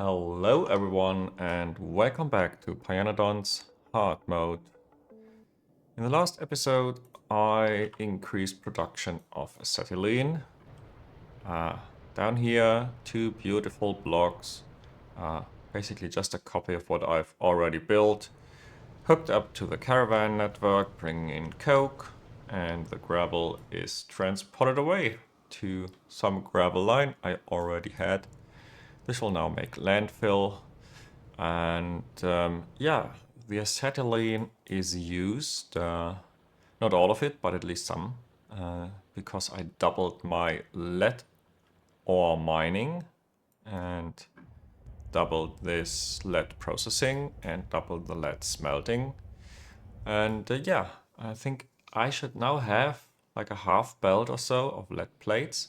Hello everyone and welcome back to Pyanodons hard mode. In the last episode I increased production of acetylene. Down here, two beautiful blocks, basically just a copy of what I've already built, hooked up to the caravan network, bringing in coke, and the gravel is transported away to some gravel line I already had. This will now make landfill. And yeah, the acetylene is used, not all of it, but at least some, because I doubled my lead ore mining and doubled this lead processing and doubled the lead smelting. And yeah, I think I should now have like a half belt or so of lead plates,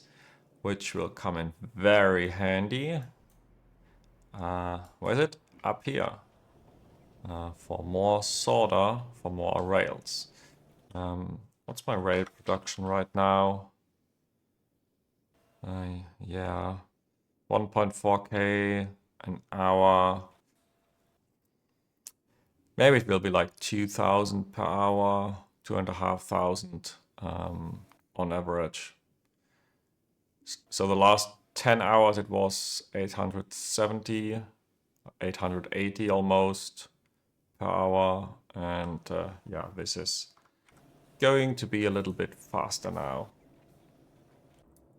which will come in very handy. Where is it? Up here. For more solder, for more rails. What's my rail production right now? Yeah, 1.4k an hour. Maybe it will be like 2,000 per hour, 2,500 on average. So the last 10 hours it was 870, 880 almost per hour. And yeah, this is going to be a little bit faster now.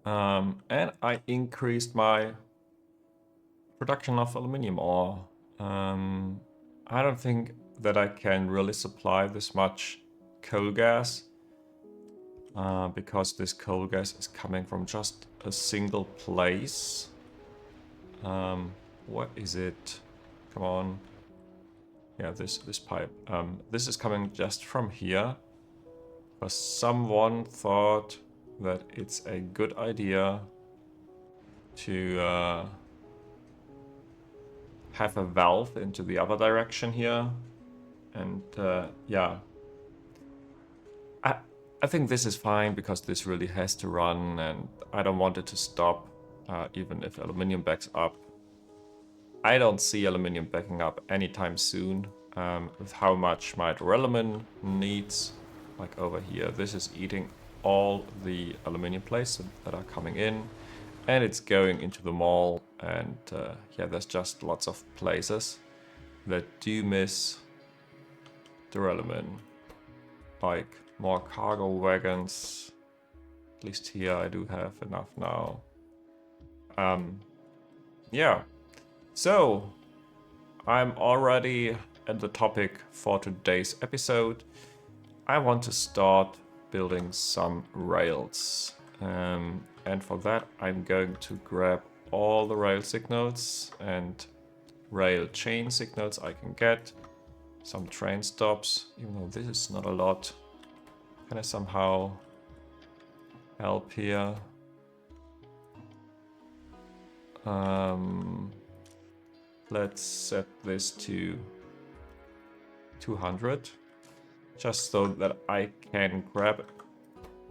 And I increased my production of aluminium ore. I don't think that I can really supply this much coal gas because this coal gas is coming from just a single place. What is it? Come on. Yeah, this pipe. This is coming just from here. Because someone thought that it's a good idea to have a valve into the other direction here. And yeah, I think this is fine because this really has to run and I don't want it to stop even if aluminium backs up. I don't see aluminium backing up anytime soon with how much my duralumin needs. Like over here, this is eating all the aluminium plates that are coming in and it's going into the mall. And yeah, there's just lots of places that do miss duralumin, like more cargo wagons. At least here I do have enough now. Yeah, so I'm already at the topic for today's episode. I want to start building some rails. And for that, I'm going to grab all the rail signals and rail chain signals I can get. Some train stops, even though this is not a lot. Can I somehow help here? Let's set this to 200. Just so that I can grab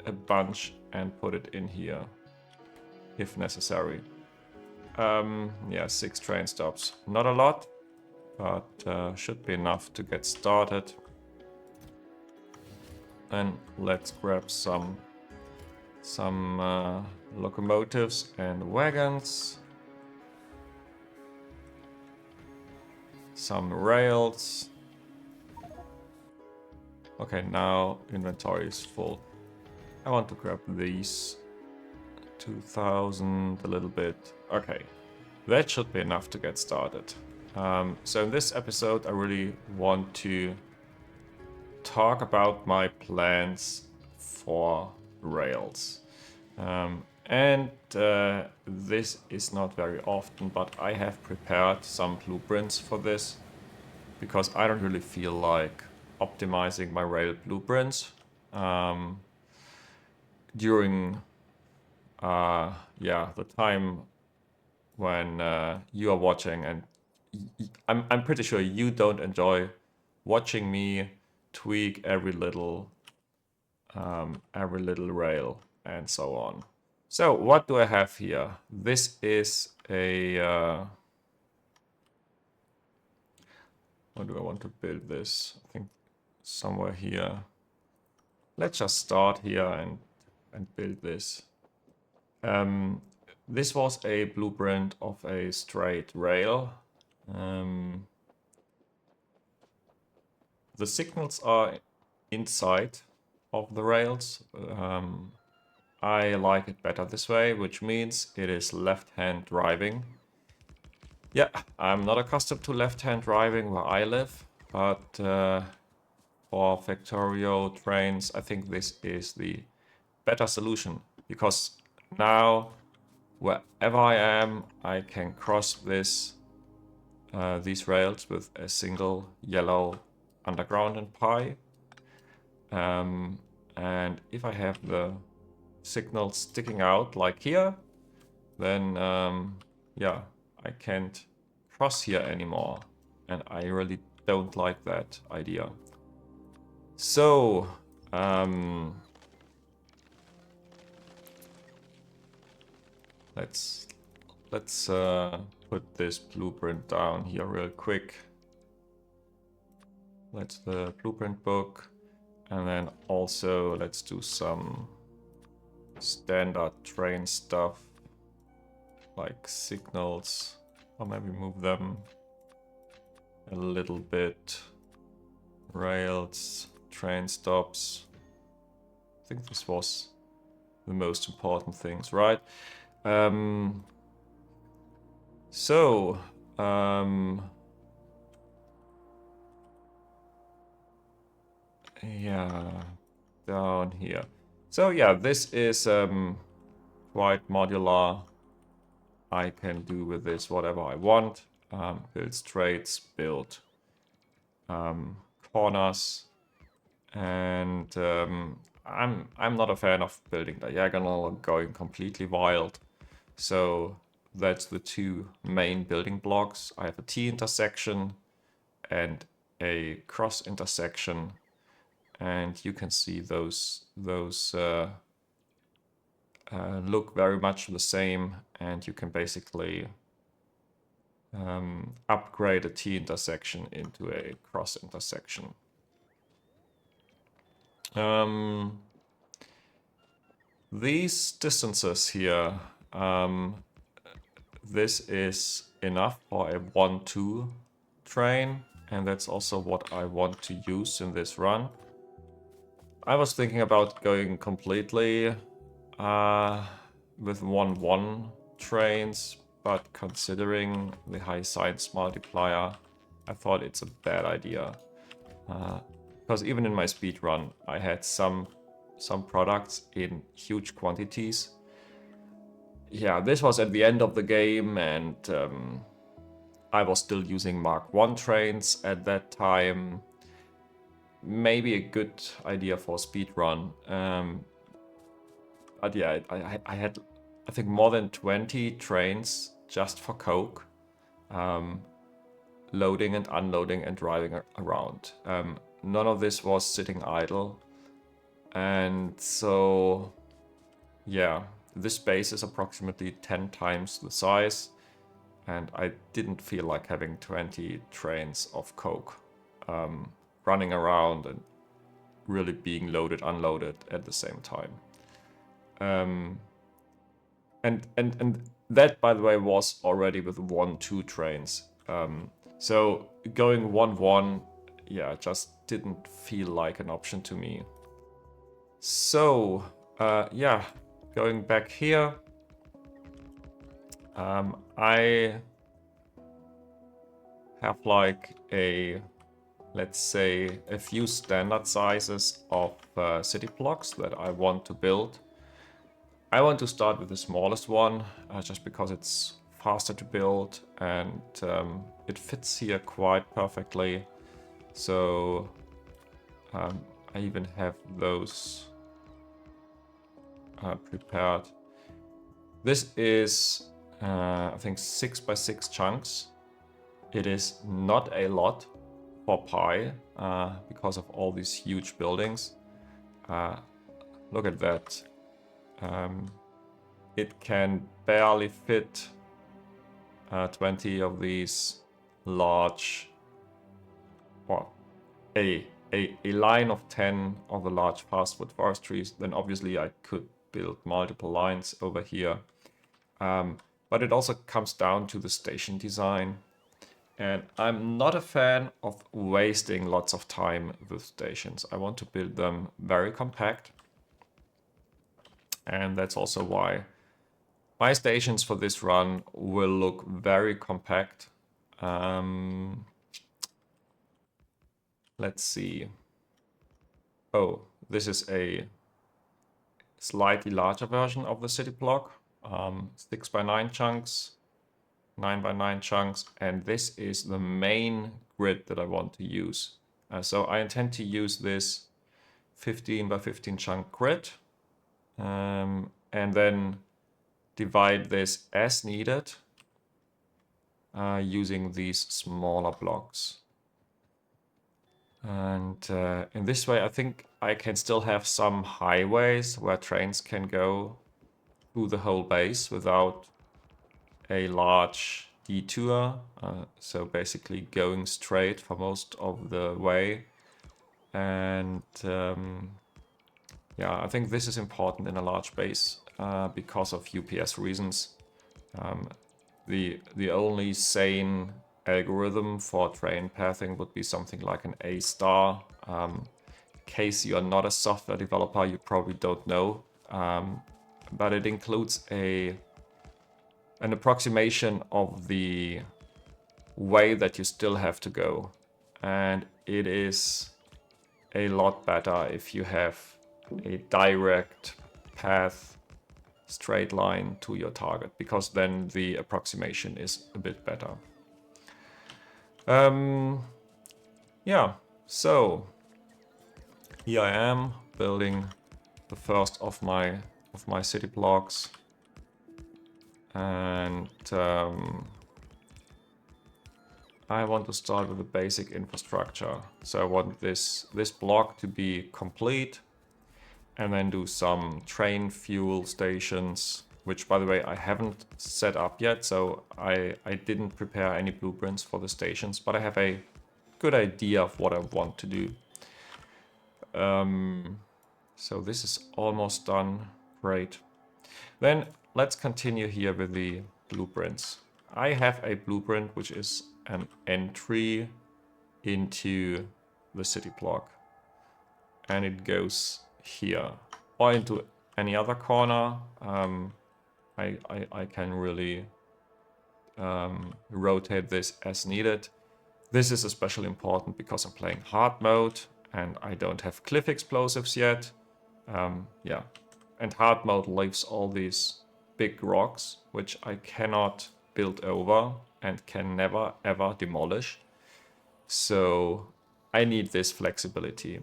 a bunch and put it in here if necessary. Yeah, 6 train stops. Not a lot, but should be enough to get started. And let's grab some locomotives and wagons. Some rails. Okay, now inventory is full. I want to grab these 2,000 a little bit. Okay, that should be enough to get started. So in this episode, I really want to talk about my plans for rails. And this is not very often, but I have prepared some blueprints for this because I don't really feel like optimizing my rail blueprints during yeah, the time when you are watching, and I'm pretty sure you don't enjoy watching me tweak every little rail and so on. So what do I have here? This is a Where do I want to build this? I think somewhere here. Let's just start here and build this. This was a blueprint of a straight rail. The signals are inside of the rails. I like it better this way, which means it is left-hand driving. Yeah, I'm not accustomed to left-hand driving where I live, but for Factorio trains, I think this is the better solution, because now wherever I am, I can cross these rails with a single yellow underground and pi. And if I have the signal sticking out like here, then yeah, I can't cross here anymore, and I really don't like that idea. So let's put this blueprint down here real quick. That's the blueprint book, and then also let's do some standard train stuff like signals, or maybe move them a little bit. Rails, train stops. I think this was the most important things, right? Yeah, down here. So yeah, this is quite modular. I can do with this whatever I want. Build straights, build corners, and I'm not a fan of building diagonal and going completely wild. So that's the two main building blocks. I have a T intersection and a cross intersection, and you can see those look very much the same, and you can basically upgrade a T intersection into a cross intersection. These distances here, this is enough for a 1-2 train, and that's also what I want to use in this run. I was thinking about going completely with 1-1 trains, but considering the high science multiplier, I thought it's a bad idea. Because even in my speed run, I had some products in huge quantities. Yeah, this was at the end of the game, and I was still using Mark 1 trains at that time. Maybe a good idea for speed run. But yeah, I had, I think, more than 20 trains just for coke, loading and unloading and driving around. None of this was sitting idle. And so, yeah, this base is approximately 10 times the size, and I didn't feel like having 20 trains of coke running around and really being loaded, unloaded at the same time. And that, by the way, was already with 1-2 trains. So going 1-1, yeah, just didn't feel like an option to me. So, yeah, going back here, I have like let's say a few standard sizes of city blocks that I want to build. I want to start with the smallest one, just because it's faster to build and it fits here quite perfectly. So I even have those prepared. This is, I think, 6x6 chunks. It is not a lot for pi because of all these huge buildings. Look at that. It can barely fit 20 of these large or a line of 10 of the large fastwood forestries, then obviously I could build multiple lines over here. But it also comes down to the station design. And I'm not a fan of wasting lots of time with stations. I want to build them very compact. And that's also why my stations for this run will look very compact. Let's see. Oh, this is a slightly larger version of the city block. 6x9 chunks, 9x9 chunks, and this is the main grid that I want to use. So I intend to use this 15x15 chunk grid, and then divide this as needed using these smaller blocks. And in this way, I think I can still have some highways where trains can go through the whole base without a large detour. So basically going straight for most of the way. And yeah, I think this is important in a large base because of UPS reasons. The only sane algorithm for train pathing would be something like an A star. In case you're not a software developer, you probably don't know. But it includes an approximation of the way that you still have to go. And it is a lot better if you have a direct path, straight line to your target, because then the approximation is a bit better. Yeah, so here I am building the first of my city blocks, and I want to start with the basic infrastructure. So I want this block to be complete, and then do some train fuel stations, which by the way I haven't set up yet, so I didn't prepare any blueprints for the stations, but I have a good idea of what I want to do. So this is almost done. Great. Then let's continue here with the blueprints. I have a blueprint which is an entry into the city block, and it goes here or into any other corner. I can really rotate this as needed. This is especially important because I'm playing hard mode and I don't have cliff explosives yet. Yeah, and hard mode leaves all these big rocks which I cannot build over and can never ever demolish. So I need this flexibility.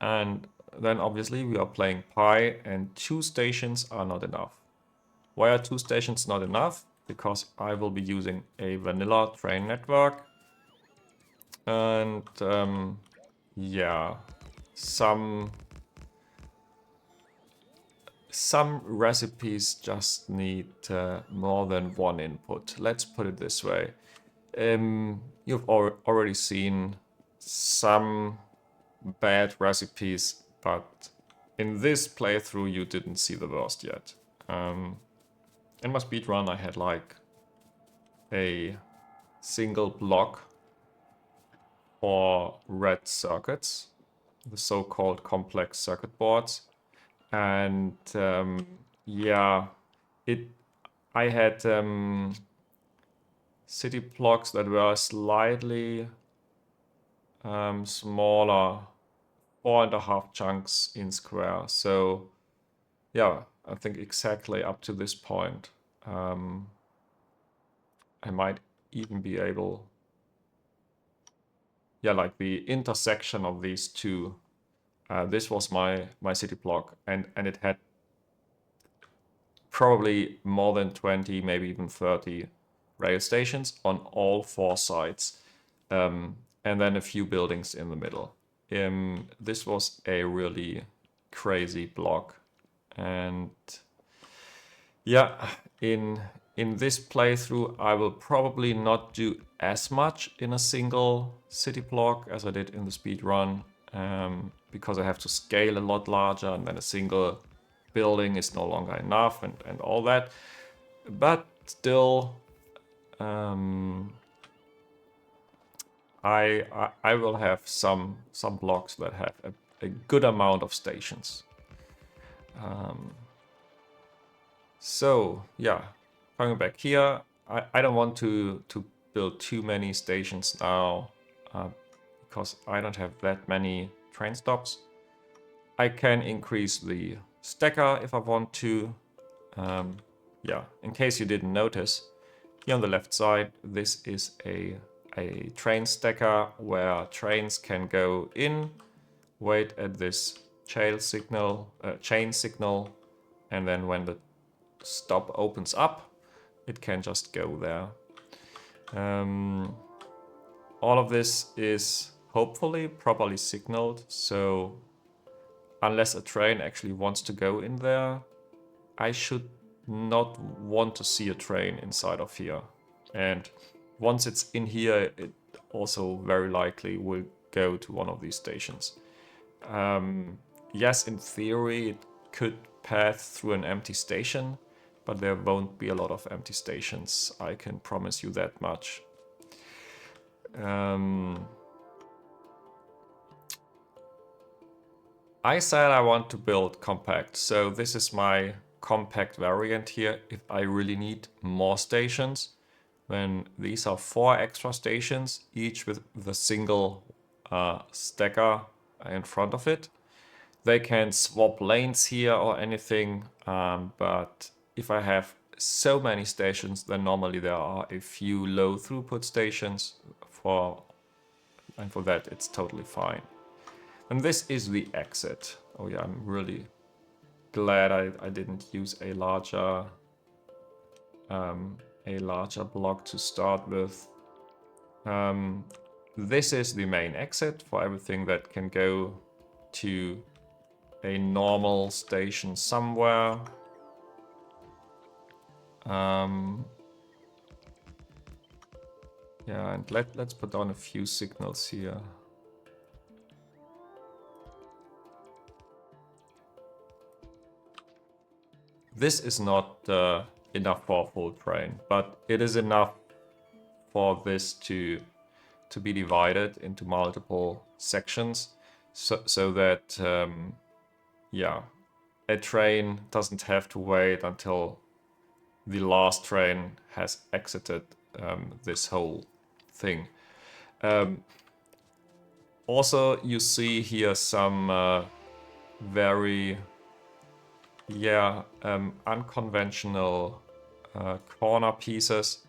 And then obviously we are playing Pi, and 2 stations are not enough. Why are 2 stations not enough? Because I will be using a vanilla train network. And yeah, some recipes just need more than one input. Let's put it this way. You've already seen some bad recipes, but in this playthrough you didn't see the worst yet. In my speedrun I had like a single block for red circuits, the so-called complex circuit boards, and yeah, I had city blocks that were slightly smaller, 4.5 chunks in square. So yeah, I think exactly up to this point I might even be able, yeah, like the intersection of these two. This was my city block, and it had probably more than 20, maybe even 30 rail stations on all 4 sides, and then a few buildings in the middle. This was a really crazy block, and yeah, in in this playthrough, I will probably not do as much in a single city block as I did in the speed run, because I have to scale a lot larger, and then a single building is no longer enough, and all that. But still, I will have some blocks that have a good amount of stations. So yeah, coming back here, I don't want to build too many stations now, because I don't have that many train stops. I can increase the stacker if I want to. Yeah, in case you didn't notice, here on the left side, this is a train stacker where trains can go in, wait at this chain signal, and then when the stop opens up, it can just go there. All of this is hopefully properly signaled, so unless a train actually wants to go in there, I should not want to see a train inside of here. And once it's in here, it also very likely will go to one of these stations. Yes, in theory, it could pass through an empty station, but there won't be a lot of empty stations, I can promise you that much. I said I want to build compact, so this is my compact variant here if I really need more stations. When these are 4 extra stations, each with a single stacker in front of it. They can swap lanes here or anything, but if I have so many stations, then normally there are a few low throughput stations, and for that it's totally fine. And this is the exit. Oh yeah, I'm really glad I didn't use a larger block to start with. This is the main exit for everything that can go to a normal station somewhere. Yeah, and let's put on a few signals here. This is not enough for a full train, but it is enough for this to be divided into multiple sections, so that yeah, a train doesn't have to wait until the last train has exited this whole thing. Also, you see here some very unconventional corner pieces,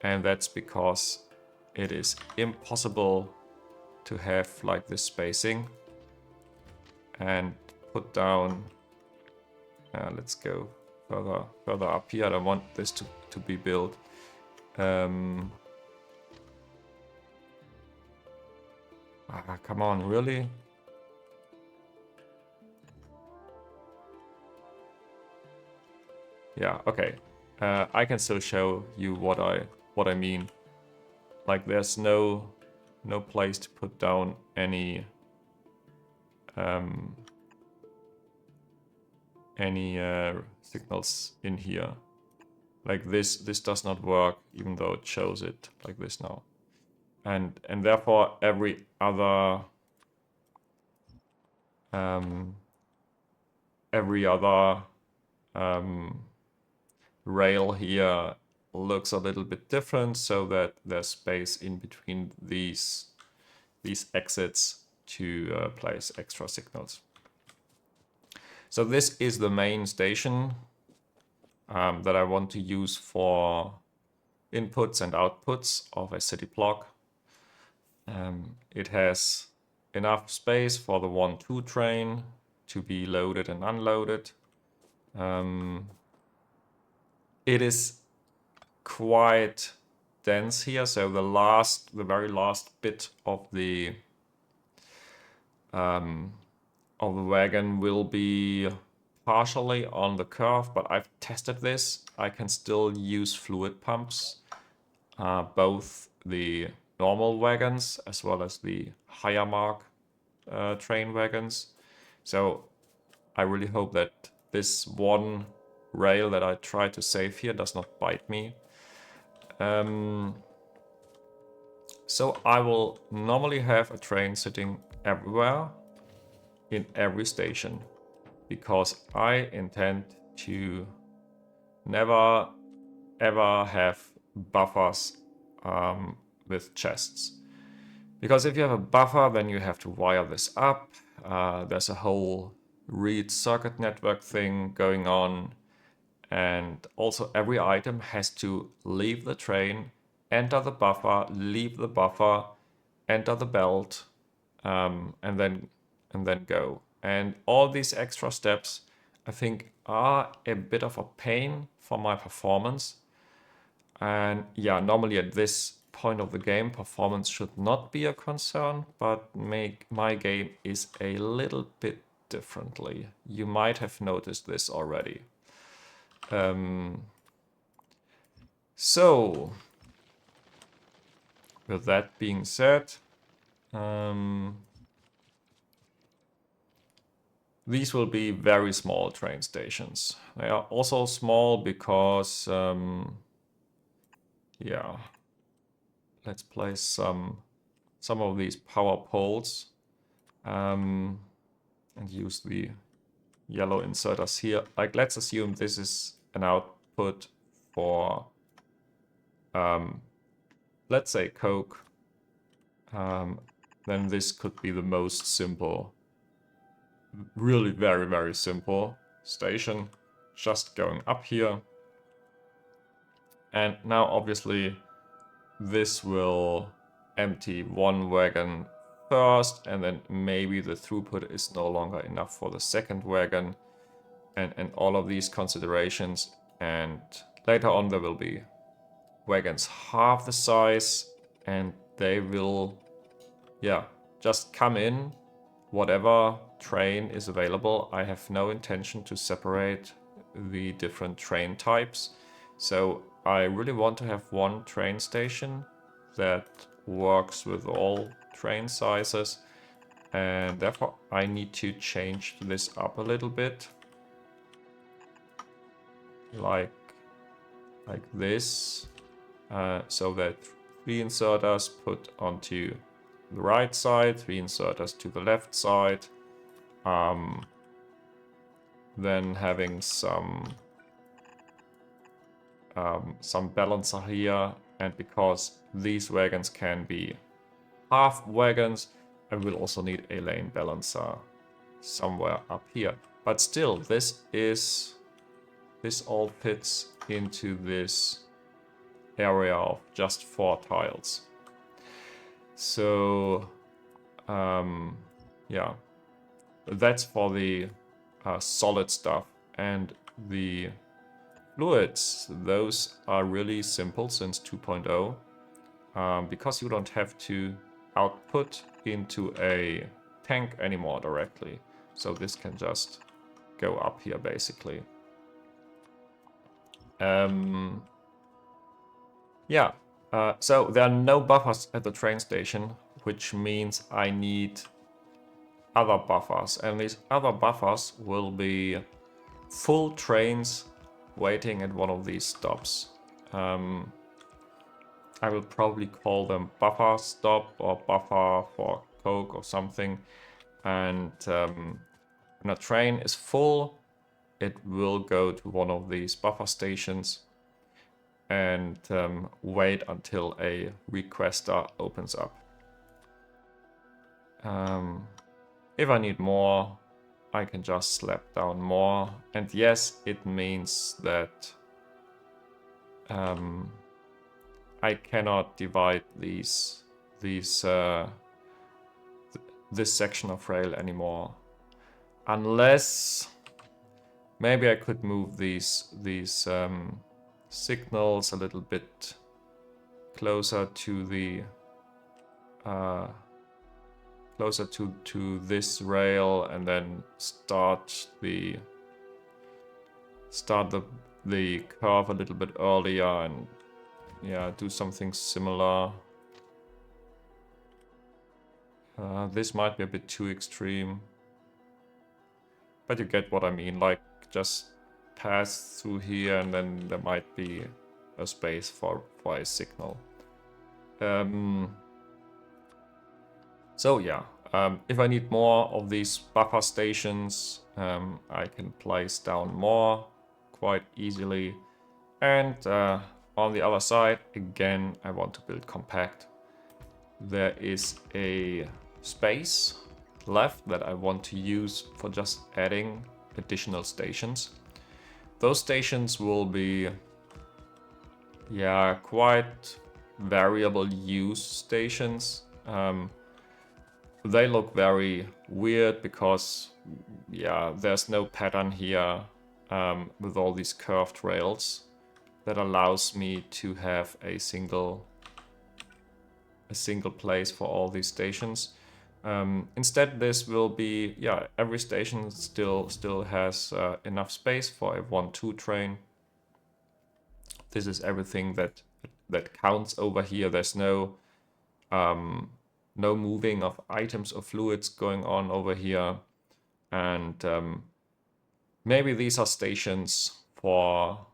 and that's because it is impossible to have like this spacing and put down. Let's go further up here. I don't want this to be built. Come on, really? Yeah, okay. I can still show you what I mean. Like, there's no place to put down any signals in here. Like this does not work, even though it shows it like this now. And therefore every other rail here looks a little bit different, so that there's space in between these exits to place extra signals. So this is the main station that I want to use for inputs and outputs of a city block. It has enough space for the 1-2 train to be loaded and unloaded. It is quite dense here, so the very last bit of the wagon will be partially on the curve, but I've tested this. I can still use fluid pumps, both the normal wagons as well as the higher mark train wagons. So I really hope that this one rail that I try to save here does not bite me. So I will normally have a train sitting everywhere in every station, because I intend to never ever have buffers with chests. Because if you have a buffer, then you have to wire this up. There's a whole read circuit network thing going on. And also every item has to leave the train, enter the buffer, leave the buffer, enter the belt, and then go. And all these extra steps, I think, are a bit of a pain for my performance. And yeah, normally at this point of the game, performance should not be a concern, but my game is a little bit differently. You might have noticed this already. So, with that being said, these will be very small train stations. They are also small because, yeah, let's place some of these power poles and use the yellow inserters here. Like, let's assume this is an output for, let's say, Coke. Then this could be the most simple, really very, very simple station, just going up here. And now obviously this will empty one wagon first, and then maybe the throughput is no longer enough for the second wagon, and all of these considerations. And later on there will be wagons half the size, and they will, yeah, just come in whatever train is available. I have no intention to separate the different train types. So I really want to have one train station that works with all train sizes. And therefore I need to change this up a little bit. Like this. So that 3 inserters put onto the right side, 3 inserters to the left side. Then having some balancer here, and because these wagons can be half wagons, I will also need a lane balancer somewhere up here. But still, this all fits into this area of just 4 tiles. So yeah, that's for the solid stuff. And the fluids, those are really simple since 2.0, because you don't have to output into a tank anymore directly. So this can just go up here basically. Yeah, so there are no buffers at the train station, which means I need other buffers, and these other buffers will be full trains waiting at one of these stops. I will probably call them buffer stop or buffer for Coke or something. And when a train is full, it will go to one of these buffer stations and wait until a requester opens up. If I need more, I can just slap down more. And yes, it means that I cannot divide this section of rail anymore, unless maybe I could move these signals a little bit closer to the closer to this rail, and then start the start the curve a little bit earlier and yeah, do something similar. This might be a bit too extreme, but you get what I mean, like just pass through here and then there might be a space for a signal. So yeah, if I need more of these buffer stations, I can place down more quite easily. And on the other side, again, I want to build compact. There is a space left that I want to use for just adding additional stations. Those stations will be, yeah, quite variable use stations. They look very weird because, yeah, there's no pattern here with all these curved rails that allows me to have a single place for all these stations. Instead, this will be, yeah, every station still has enough space for a 1-2 train. This is everything that counts over here. There's no moving of items or fluids going on over here. And maybe these are stations for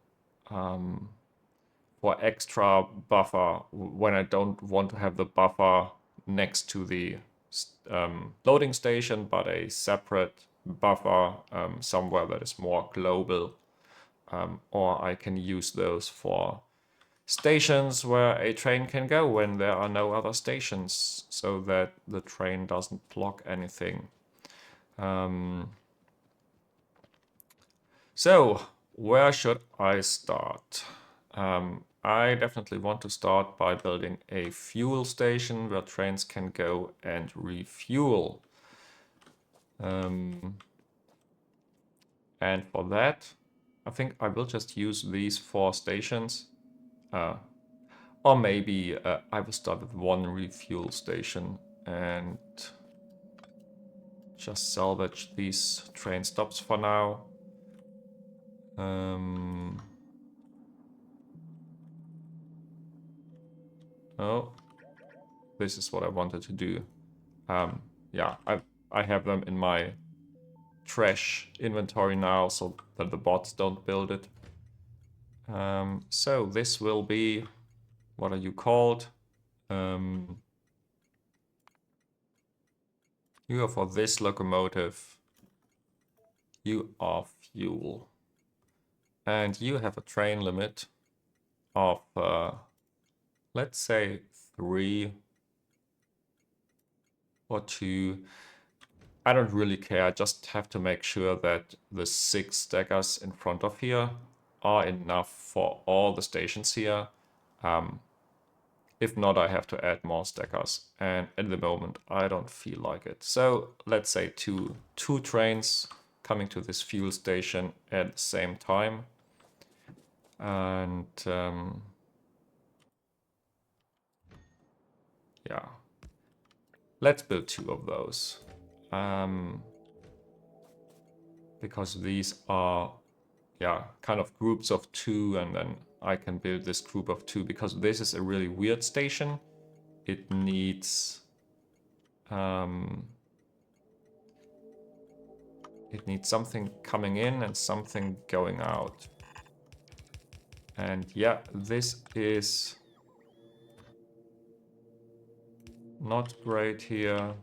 extra buffer when I don't want to have the buffer next to the loading station, but a separate buffer somewhere that is more global. Or I can use those for stations where a train can go when there are no other stations, so that the train doesn't block anything. So, where should I start? I definitely want to start by building a fuel station where trains can go and refuel. And for that, I think I will just use these 4 stations. Or maybe I will start with 1 refuel station and just salvage these train stops for now. Oh, this is what I wanted to do. Yeah, I have them in my trash inventory now so that the bots don't build it. So this will be, what are you called? You are for this locomotive. You are fuel. And you have a train limit of, let's say 3 or 2. I don't really care, I just have to make sure that the 6 stackers in front of here are enough for all the stations here. If not, I have to add more stackers, and at the moment I don't feel like it. So let's say two trains coming to this fuel station at the same time. And yeah, let's build 2 of those. Because these are, yeah, kind of groups of 2, and then I can build this group of 2 because this is a really weird station. It needs something coming in and something going out. And yeah, this is not great here.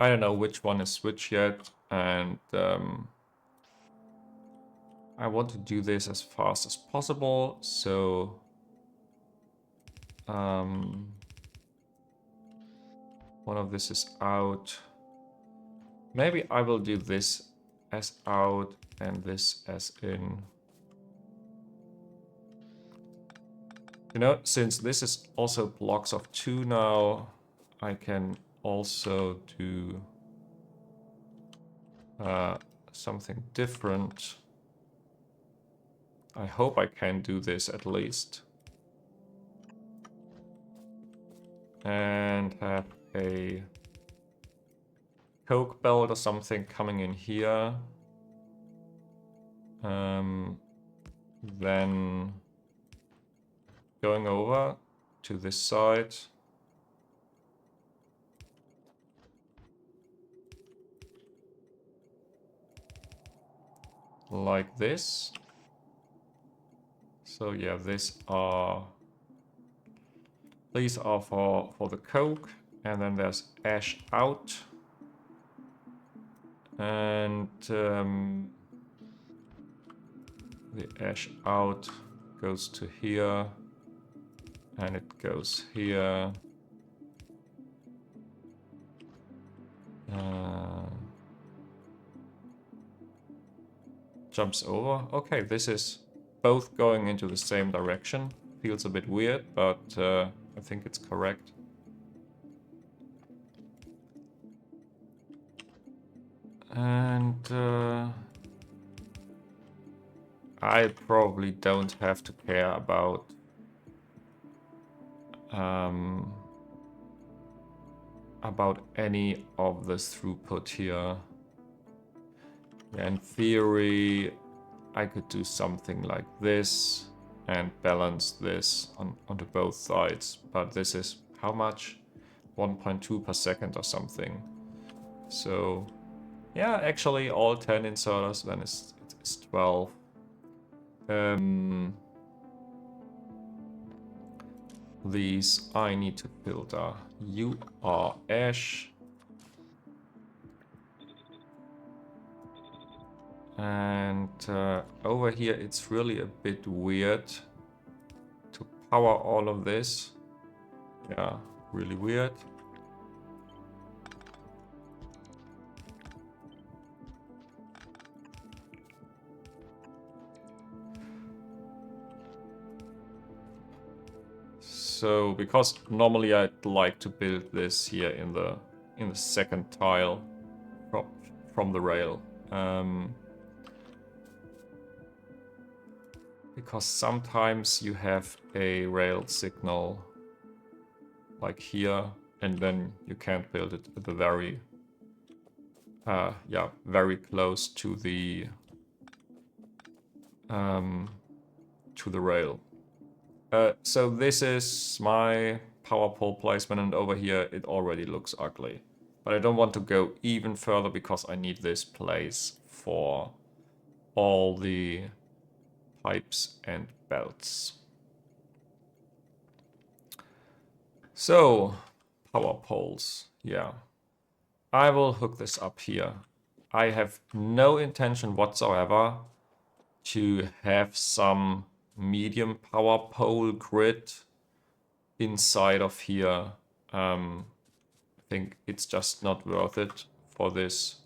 I don't know which one is which yet, and I want to do this as fast as possible, so one of this is out. Maybe I will do this as out and this as in. You know, since this is also blocks of 2 now, I can also do something different. I hope I can do this at least. And have a coke belt or something coming in here. Then going over to this side. Like this. So yeah, these are for the coke, and then there's ash out, and the ash out goes to here, and it goes here. Jumps over. Okay, this is both going into the same direction. Feels a bit weird, but I think it's correct. And I probably don't have to care about any of this throughput here. Yeah, in theory, I could do something like this and balance this onto both sides, but this is how much? 1.2 per second or something. So yeah, actually all 10 inserters, then it's 12. These I need to filter. You are ash. And over here it's really a bit weird to power all of this. Yeah, really weird. So because normally I'd like to build this here in the second tile from the rail. Because sometimes you have a rail signal like here, and then you can't build it at the very very close to the rail. So this is my power pole placement, and over here it already looks ugly. But I don't want to go even further because I need this place for all the pipes and belts. So, power poles, yeah. I will hook this up here. I have no intention whatsoever to have some medium power pole grid inside of here. I think it's just not worth it for this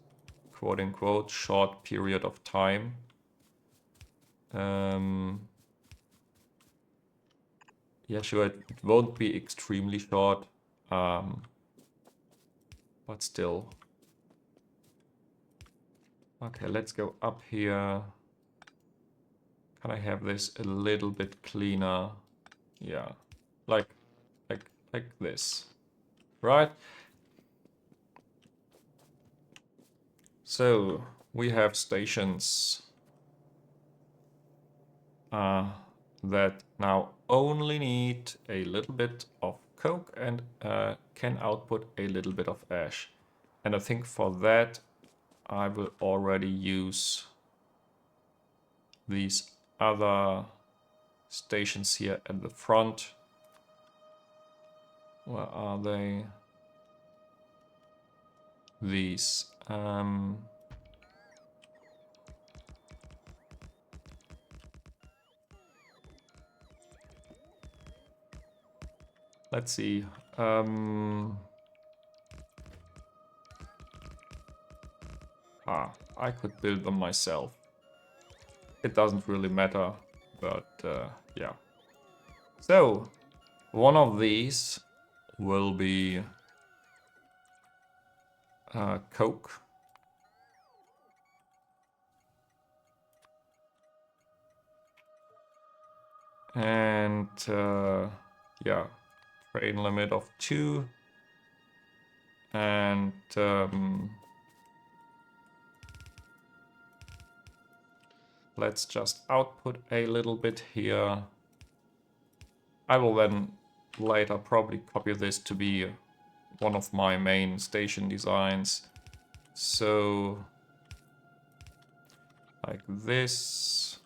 quote-unquote short period of time. Yeah, sure, it won't be extremely short, but still. Okay, let's go up here. Can I have this a little bit cleaner? Yeah, like this, right? So we have stations that now only need a little bit of coke and can output a little bit of ash. And I think for that I will already use these other stations here at the front. Where are they? These. Let's see. I could build them myself. It doesn't really matter, but yeah. So, one of these will be coke. And yeah, train limit of 2. And let's just output a little bit here. I will then later probably copy this to be one of my main station designs. So like this.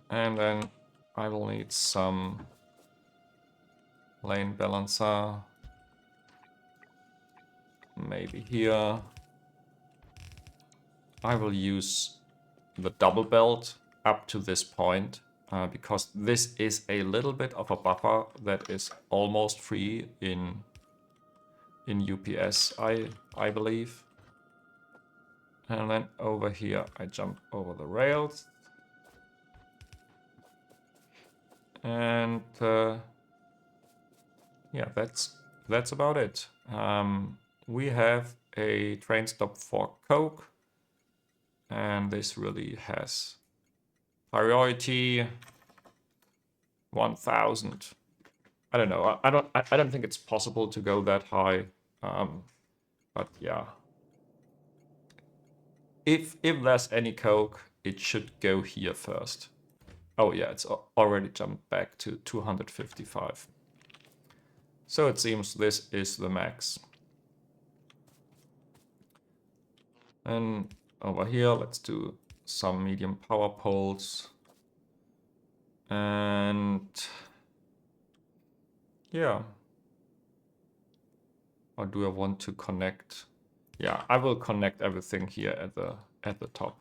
And then I will need some lane balancer. Maybe here. I will use the double belt up to this point because this is a little bit of a buffer that is almost free in UPS, I believe. And then over here I jump over the rails. And yeah, that's about it. We have a train stop for Coke, and this really has priority 1000. I don't know. I don't think it's possible to go that high. But yeah, if there's any Coke, it should go here first. Oh yeah, it's already jumped back to 255. So it seems this is the max. And over here, let's do some medium power poles. And yeah. Or do I want to connect? Yeah, I will connect everything here at the top.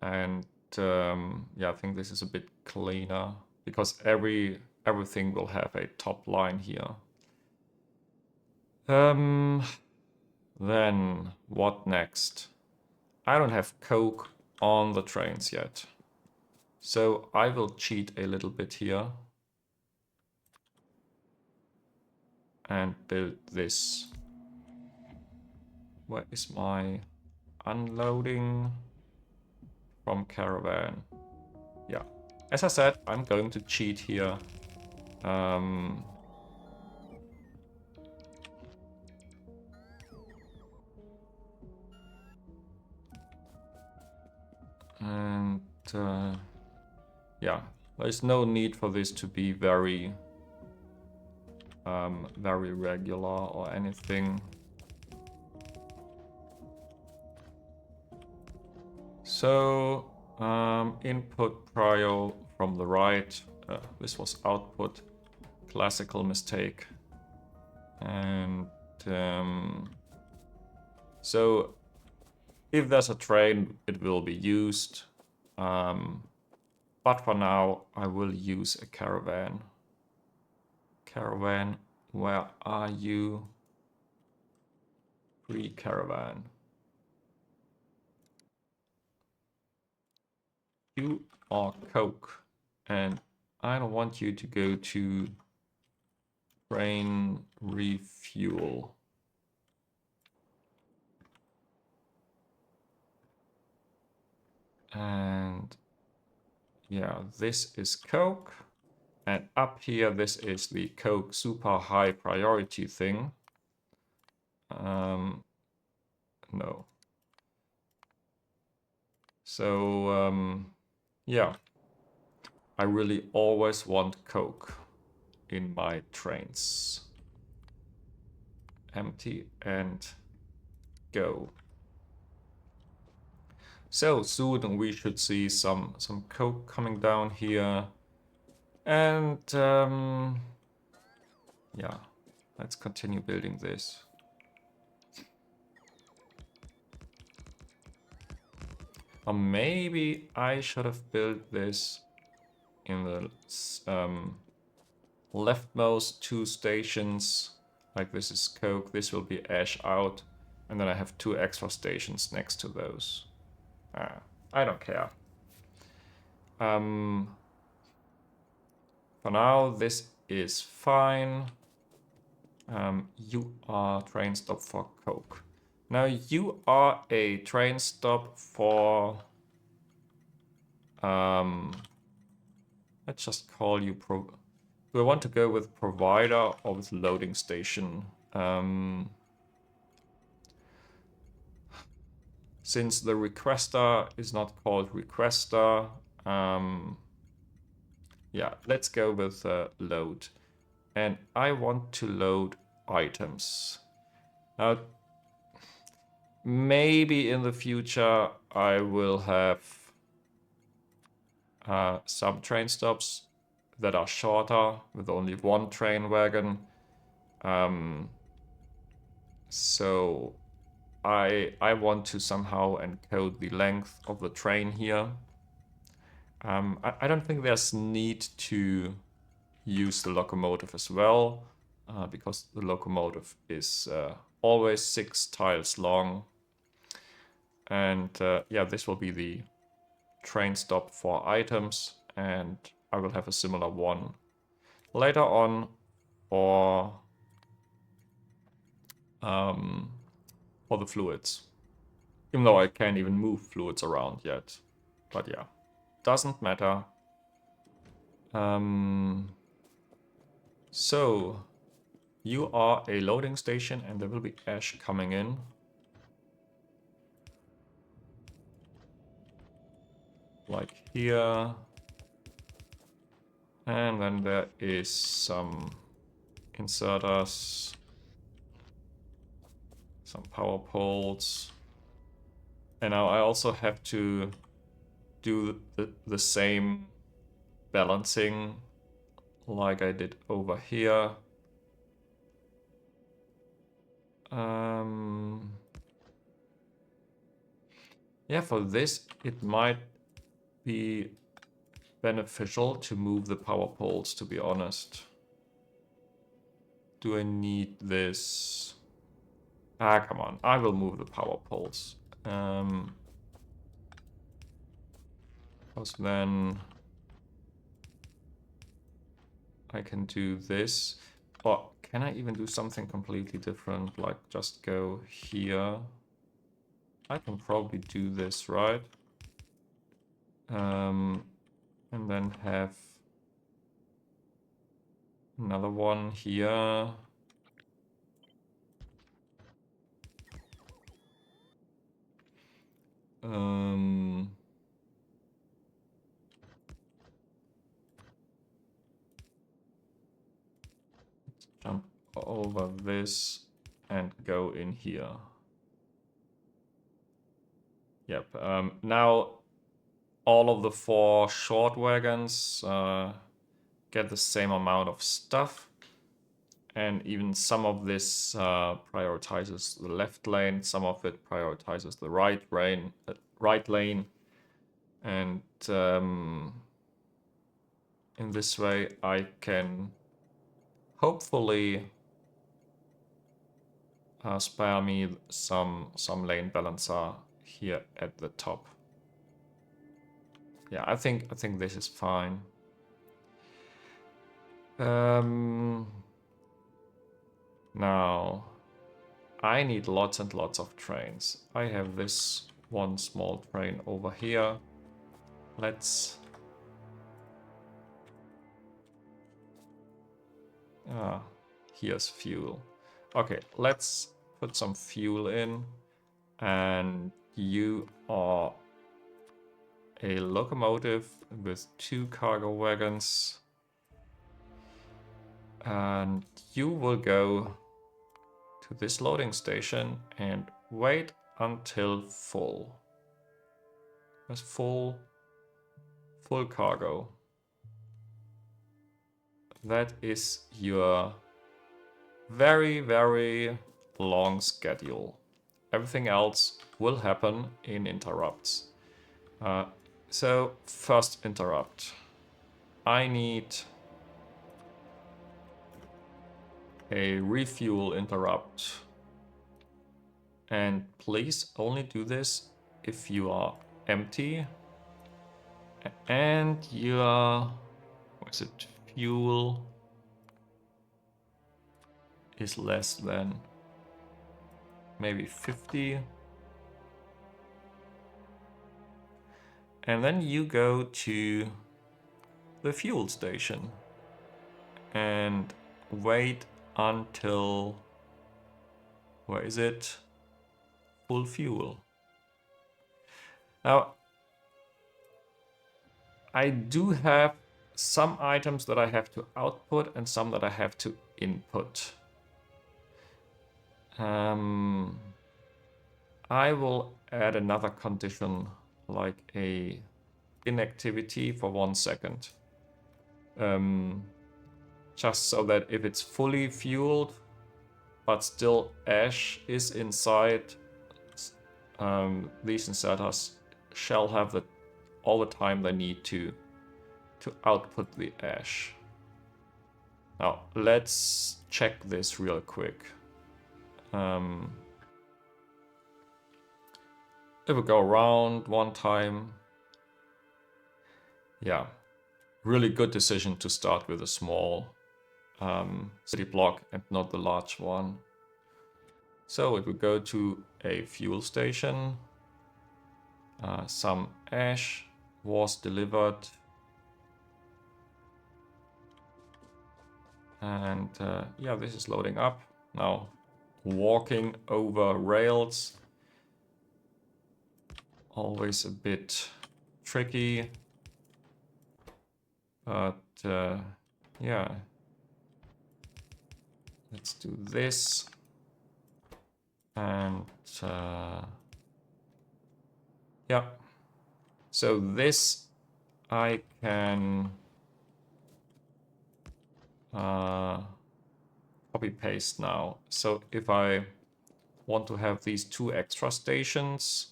And yeah, I think this is a bit cleaner because everything will have a top line here. Then what next? I don't have Coke on the trains yet. So I will cheat a little bit here. And build this. Where is my unloading from caravan? Yeah. As I said, I'm going to cheat here. And yeah, there's no need for this to be very regular or anything. So input prio from the right. This was output. Classical mistake. And so if there's a train, it will be used. But for now, I will use a caravan. Caravan, where are you? Free caravan. You are Coke, and I don't want you to go to train refuel. And yeah, this is Coke. And up here, this is the Coke super high priority thing. No. So, yeah. I really always want Coke in my trains. Empty and go. So soon we should see some Coke coming down here. And yeah, let's continue building this. Or maybe I should have built this in the leftmost two stations. Like this is Coke, this will be Ash out. And then I have 2 extra stations next to those. I don't care. For now, this is fine. You are train stop for Coke. Now you are a train stop for... let's just call you... Do I want to go with provider or with loading station? since the requester is not called requester, yeah, let's go with load. And I want to load items. Now, maybe in the future I will have some train stops that are shorter with only one train wagon. So I want to somehow encode the length of the train here. I don't think there's need to use the locomotive as well, because the locomotive is always 6 tiles long. And yeah, this will be the train stop for items, and I will have a similar one later on, or for the fluids. Even though I can't even move fluids around yet. But yeah, doesn't matter. So, you are a loading station and there will be ash coming in. Like here. And then there is some inserters. Some power poles. And now I also have to do the same balancing like I did over here. Yeah, for this it might be beneficial to move the power poles, to be honest. Do I need this? Ah, come on. I will move the power poles. Because then I can do this. Or can I even do something completely different? Like just go here. I can probably do this, right? And then have another one here. Jump over this and go in here. Yep. Now all of the 4 short wagons get the same amount of stuff, and even some of this prioritizes the left lane, some of it prioritizes the right lane, and in this way I can hopefully spare me some lane balancer here at the top. Yeah, I think this is fine. Now I need lots and lots of trains. I have this one small train over here. Let's here's fuel. Okay, let's put some fuel in, and you are a locomotive with 2 cargo wagons, and you will go to this loading station and wait until full. There's full cargo. That is your very, very long schedule. Everything else will happen in interrupts. So first interrupt. I need a refuel interrupt. And please only do this if you are empty and your fuel is less than maybe 50. And then you go to the fuel station and wait until, where is it? Full fuel. Now, I do have some items that I have to output and some that I have to input. I will add another condition, like a inactivity for 1 second. Just so that if it's fully fueled, but still ash is inside, these inserters shall have all the time they need to output the ash. Now, let's check this real quick. If we go around 1 time, yeah, really good decision to start with a small city block and not the large one. So if we go to a fuel station, some ash was delivered. And yeah, this is loading up. Now, walking over rails, always a bit tricky. But yeah, let's do this. And yeah, so this I can copy paste now. So if I want to have these 2 extra stations,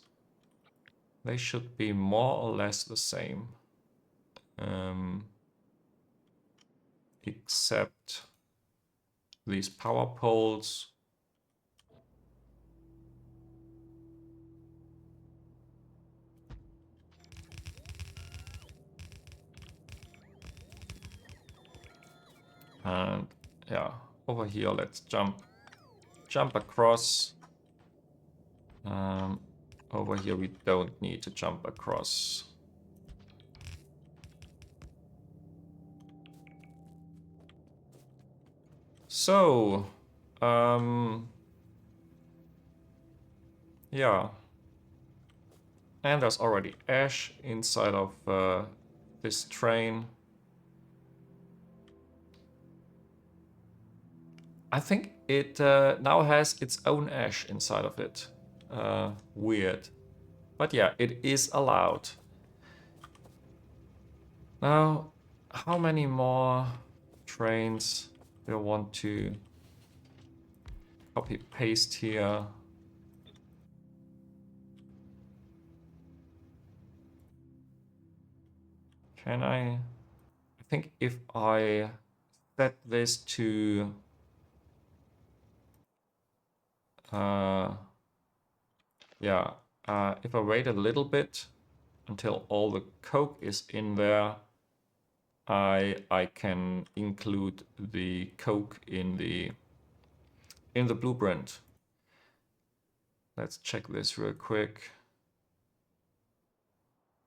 they should be more or less the same. Except these power poles. And yeah, over here, let's jump across. Over here, we don't need to jump across. So, yeah. And there's already ash inside of this train. I think it now has its own ash inside of it. Weird. But yeah, it is allowed. Now, how many more trains do I want to copy paste here? Can I think if I set this to yeah, if I wait a little bit until all the coke is in there, I can include the coke in the blueprint. Let's check this real quick.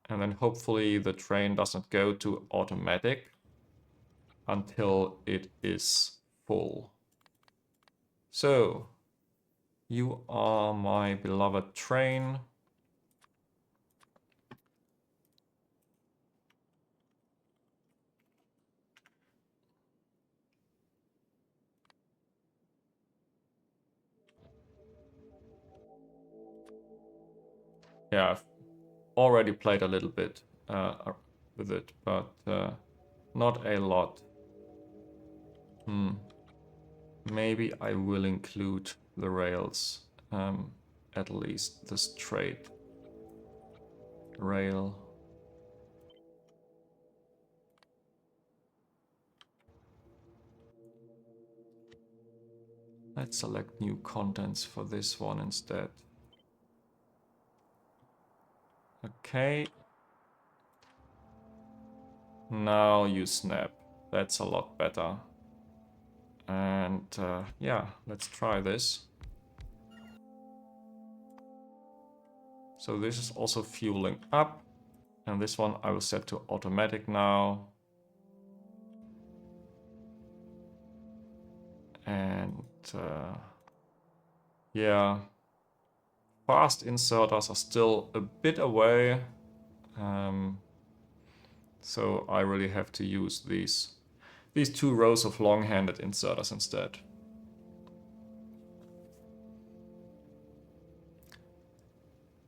And then hopefully the train doesn't go to automatic until it is full. So, you are my beloved train. Yeah, I've already played a little bit with it, but not a lot. Maybe I will include the rails, at least the straight rail. Let's select new contents for this one instead. Okay. Now you snap. That's a lot better. And yeah, let's try this. So this is also fueling up. And this one I will set to automatic now. And yeah, fast inserters are still a bit away. So I really have to use these 2 rows of long-handed inserters instead.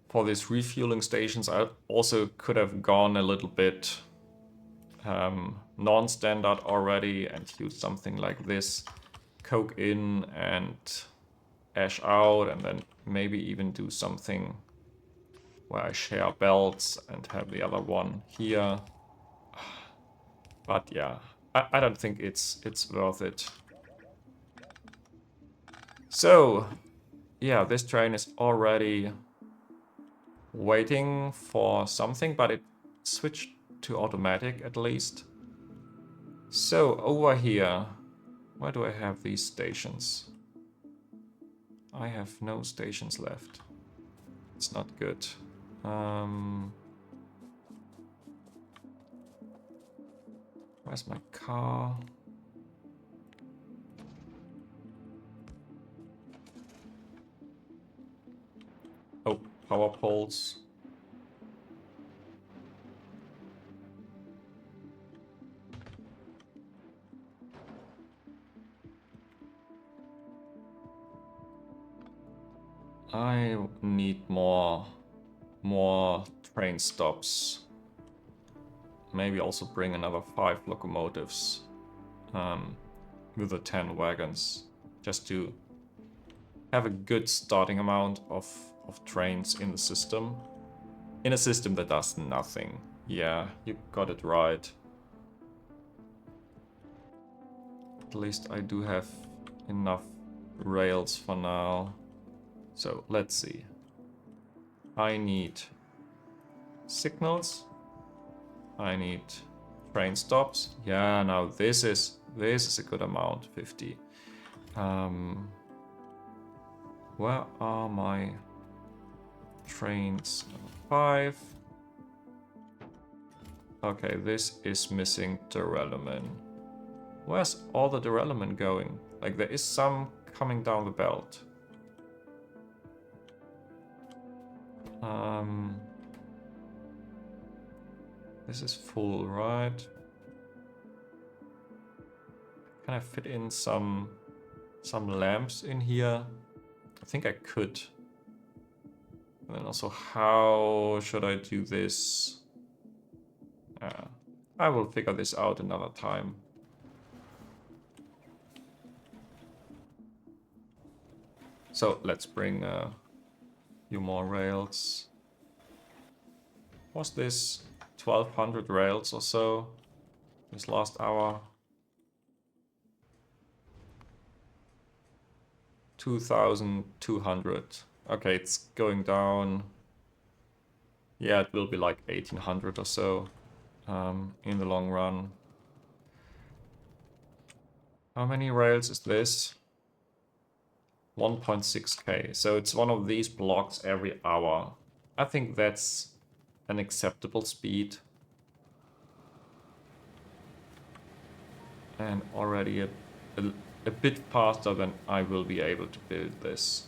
For these refueling stations, I also could have gone a little bit non-standard already and used something like this. Coke in and ash out, and then maybe even do something where I share belts and have the other one here. But yeah, I don't think it's worth it. So, yeah, this train is already waiting for something, but it switched to automatic at least. So, over here, where do I have these stations? I have no stations left. It's not good. Where's my car? Oh, power poles. I need more train stops. Maybe also bring another 5 locomotives with the 10 wagons, just to have a good starting amount of trains in the system. In a system that does nothing. Yeah, you got it right. At least I do have enough rails for now. So let's see. I need signals. I need train stops. Yeah, now this is a good amount, 50. Where are my trains? 5. Okay, this is missing derailment. Where's all the derailment going? Like, there is some coming down the belt. This is full, right? Can I fit in some lamps in here? I think I could. And then also, how should I do this? I will figure this out another time. So let's bring a few more rails. Was this 1200 rails or so this last hour? 2200. Okay, it's going down. Yeah, it will be like 1800 or so in the long run. How many rails is this? 1.6k. So it's one of these blocks every hour. I think that's an acceptable speed. And already a bit faster than I will be able to build this.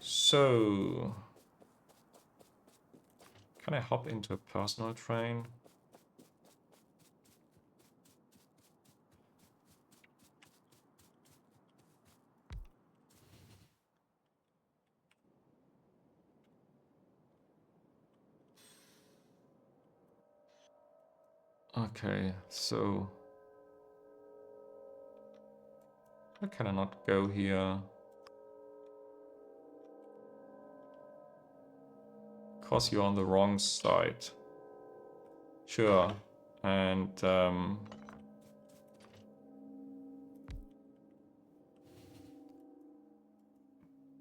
So, can I hop into a personal train? Okay, so why can I not go here? Because you're on the wrong side. Sure. And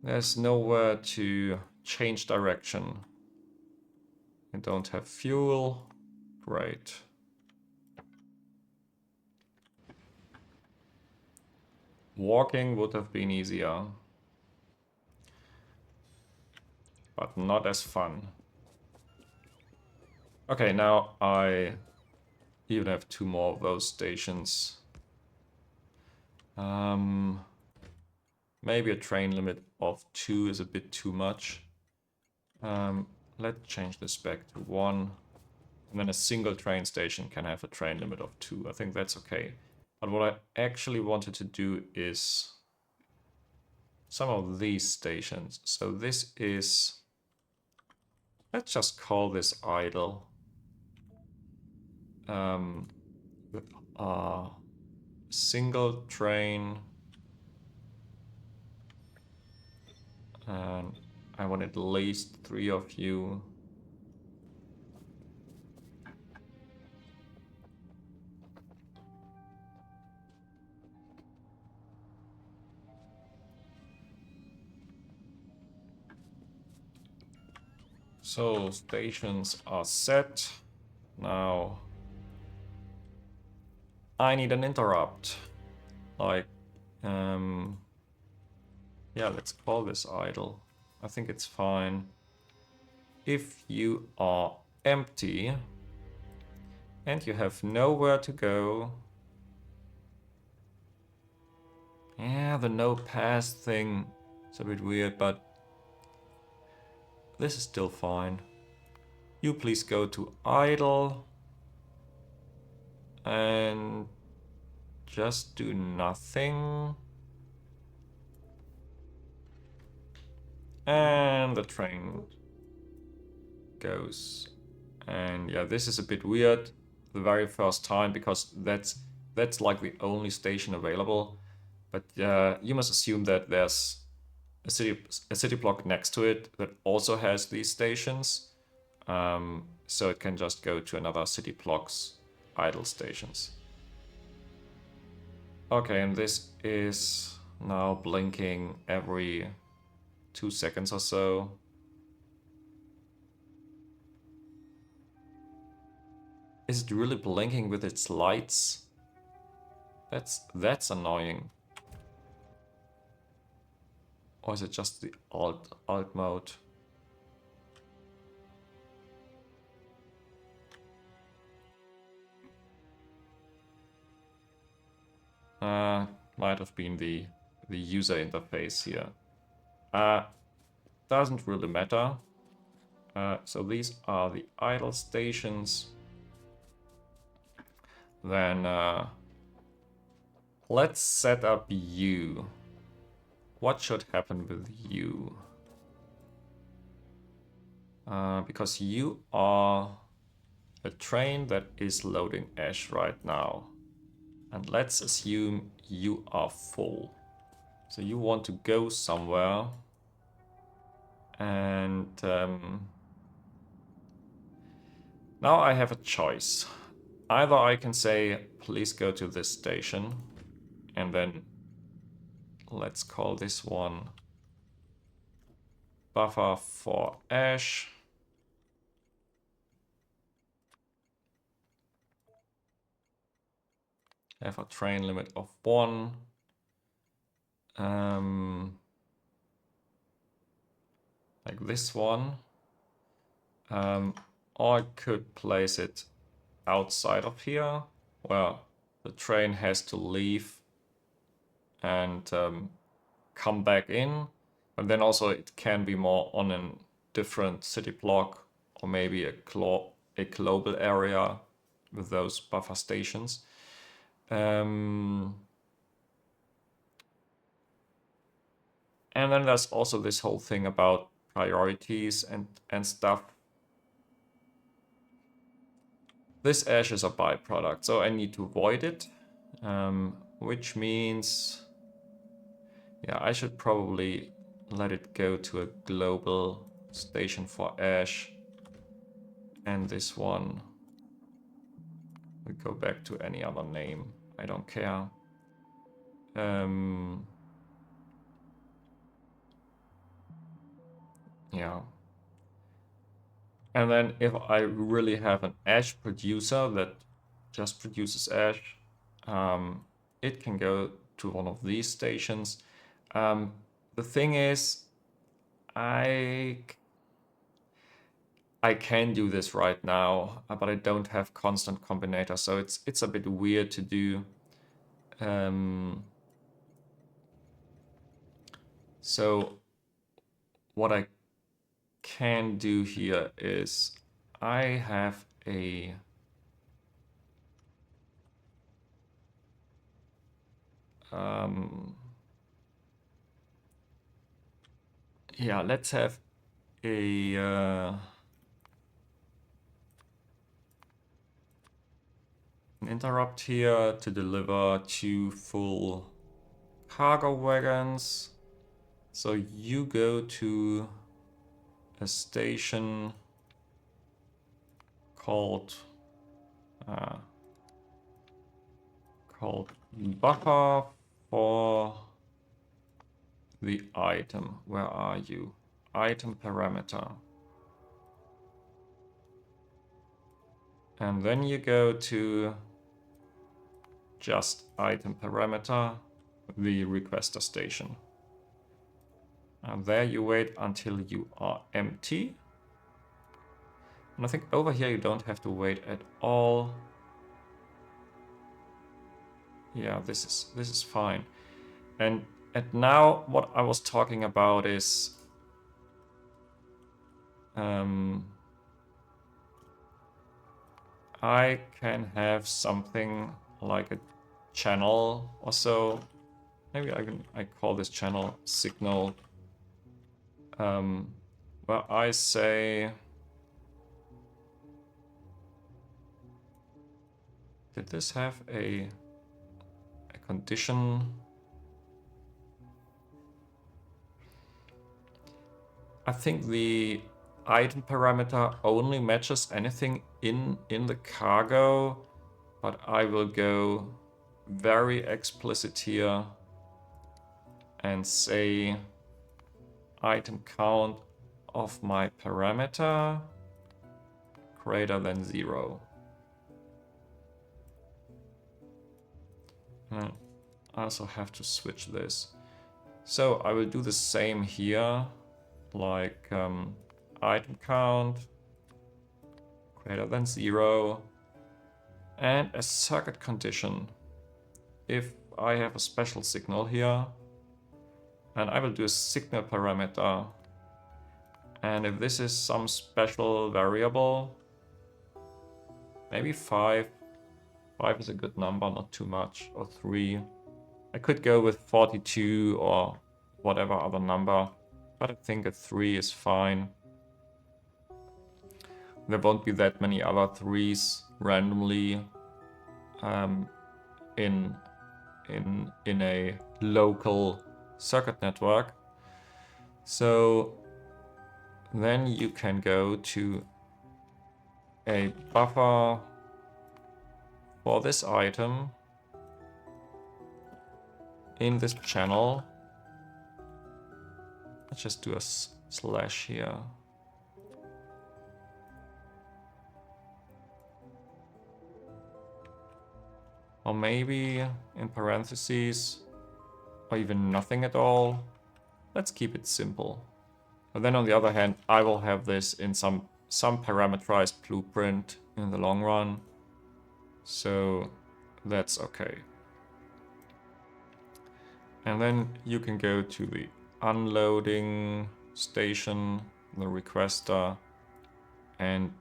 there's nowhere to change direction. I don't have fuel. Great. Walking would have been easier, but not as fun. Okay, now I even have 2 more of those stations. Maybe a train limit of 2 is a bit too much. Let's change this back to 1. And then a single train station can have a train limit of 2. I think that's okay. But what I actually wanted to do is some of these stations. So this is, let's just call this idle. With a single train. And I want at least 3 of you. So stations are set. Now I need an interrupt. Like, yeah, let's call this idle. I think it's fine. If you are empty and you have nowhere to go. Yeah, the no pass thing is a bit weird, but this is still fine. You please go to idle and just do nothing. And the train goes. And yeah, this is a bit weird the very first time because that's like the only station available. But you must assume that there's a city block next to it that also has these stations. So it can just go to another city block's idle stations. Okay, and this is now blinking every 2 seconds or so. Is it really blinking with its lights? That's annoying. Or is it just the alt mode? Might have been the user interface here. Doesn't really matter. So these are the idle stations. Then let's set up you. What should happen with you? Because you are a train that is loading ash right now. And let's assume you are full. So you want to go somewhere. And now I have a choice. Either I can say, please go to this station. And then let's call this one buffer for ash. Have a train limit of 1. Like this one. Or I could place it outside of here, where the train has to leave and come back in. And then also it can be more on a different city block or maybe a global area with those buffer stations. And then there's also this whole thing about priorities and stuff. This ash is a byproduct, so I need to void it, which means, yeah, I should probably let it go to a global station for ash. And this one, we go back to any other name. I don't care. Yeah. And then if I really have an ash producer that just produces ash, it can go to one of these stations. The thing is, I can do this right now, but I don't have constant combinator, so it's a bit weird to do. So what I can do here is I have a yeah, let's have a an interrupt here to deliver 2 full cargo wagons. So you go to a station called buffer for the item. Where are you? Item parameter. And then you go to just item parameter, the requester station. And there you wait until you are empty. And I think over here you don't have to wait at all. Yeah, this is fine. And now what I was talking about is I can have something like a channel or so. Maybe I call this channel signal. Where I say, did this have a condition? I think the item parameter only matches anything in the cargo, but I will go very explicit here and say item count of my parameter greater than 0. And I also have to switch this. So I will do the same here, like item count greater than 0 and a circuit condition. If I have a special signal here, and I will do a signal parameter, and if this is some special variable, maybe 5. 5 is a good number, not too much, or 3. I could go with 42 or whatever other number, but I think a 3 is fine. There won't be that many other 3s randomly in a local circuit network. So then you can go to a buffer for this item in this channel. Let's just do a slash here. Or maybe in parentheses, or even nothing at all. Let's keep it simple. But then on the other hand, I will have this in some parameterized blueprint in the long run. So that's okay. And then you can go to the unloading station, the requester, and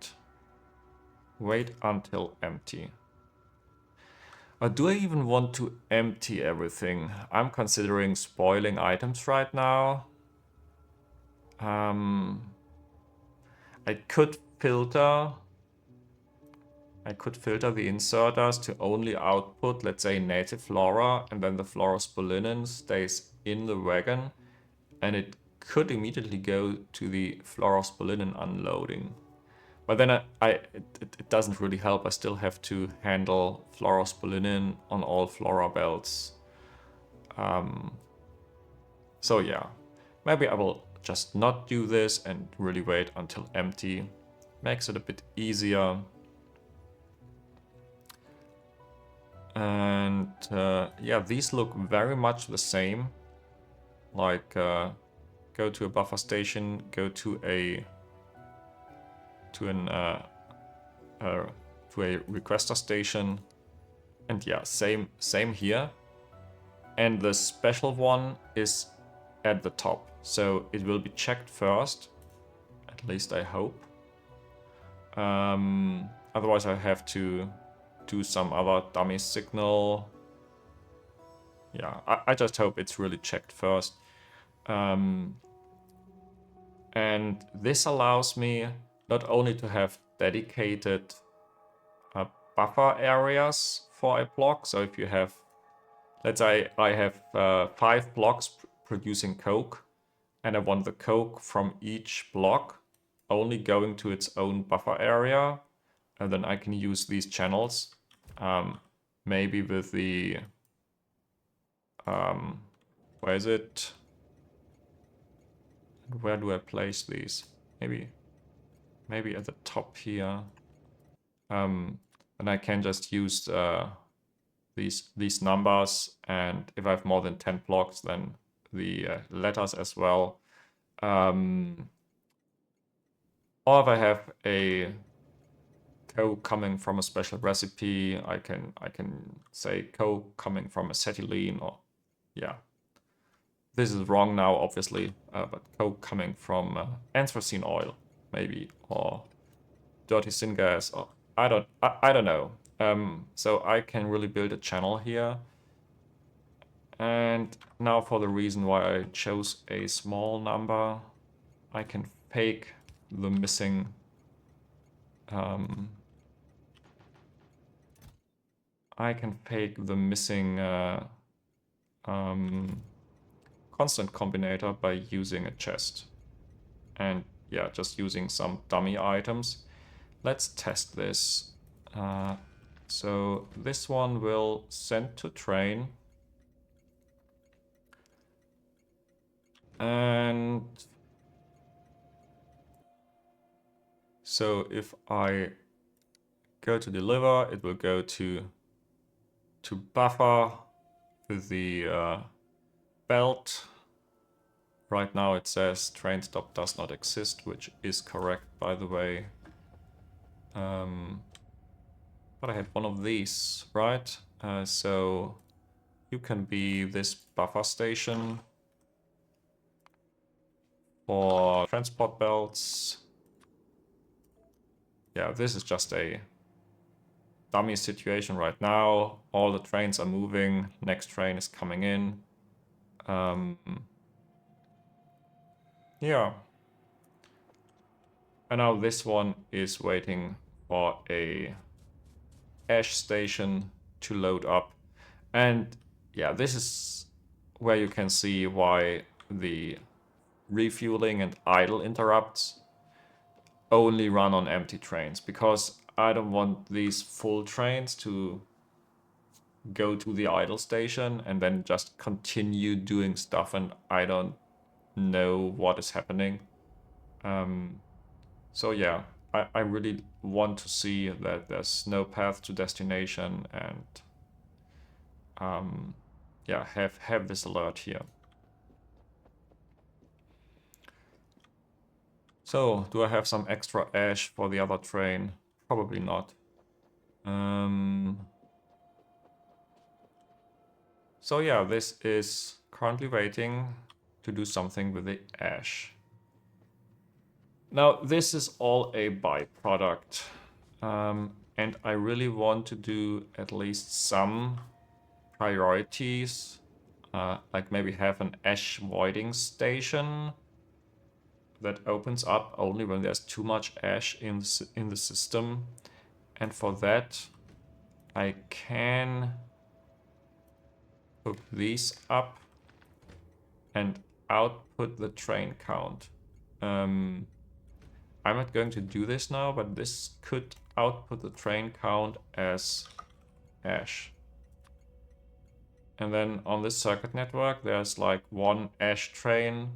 wait until empty. Or do I even want to empty everything? I'm considering spoiling items right now. I could filter the inserters to only output, let's say, native flora, and then the floraspolinen stays in the wagon, and it could immediately go to the floraspolinen unloading. But then it doesn't really help. I still have to handle floraspolinen on all flora belts. So yeah, maybe I will just not do this and really wait until empty. Makes it a bit easier. And yeah, these look very much the same. Like go to a buffer station, go to a requester station, and yeah, same here. And the special one is at the top. So it will be checked first, at least I hope. Otherwise I have to do some other dummy signal. Yeah, I just hope it's really checked first. And this allows me not only to have dedicated buffer areas for a block. So if you have, let's say I have 5 blocks producing coke, and I want the coke from each block only going to its own buffer area, and then I can use these channels, maybe with the, where is it? Where do I place these? Maybe at the top here. And I can just use these numbers, and if I have more than 10 blocks, then the letters as well. Or if I have a coke coming from a special recipe, I can say coke coming from acetylene, or yeah. This is wrong now, obviously, but coke coming from anthracene oil, maybe, or dirty syngas, or I don't know. So I can really build a channel here. And now for the reason why I chose a small number, I can fake the missing constant combinator by using a chest. And yeah, just using some dummy items. Let's test this. So this one will send to train. And so if I go to deliver, it will go to buffer with the belt. Right now it says train stop does not exist, which is correct, by the way. But I had one of these, right? So you can be this buffer station for transport belts. Yeah, this is just a dummy situation right now. All the trains are moving. Next train is coming in. Yeah. And now this one is waiting for a ash station to load up. And yeah, this is where you can see why the refueling and idle interrupts only run on empty trains, because I don't want these full trains to go to the idle station and then just continue doing stuff and I don't know what is happening. So yeah, I really want to see that there's no path to destination, and yeah, have this alert here. So, do I have some extra ash for the other train? Probably not. So yeah, this is currently waiting to do something with the ash. Now, this is all a byproduct. And I really want to do at least some priorities, like maybe have an ash voiding station that opens up only when there's too much ash in the system. And for that, I can hook these up and output the train count. I'm not going to do this now, but this could output the train count as ash. And then on this circuit network, there's like one ash train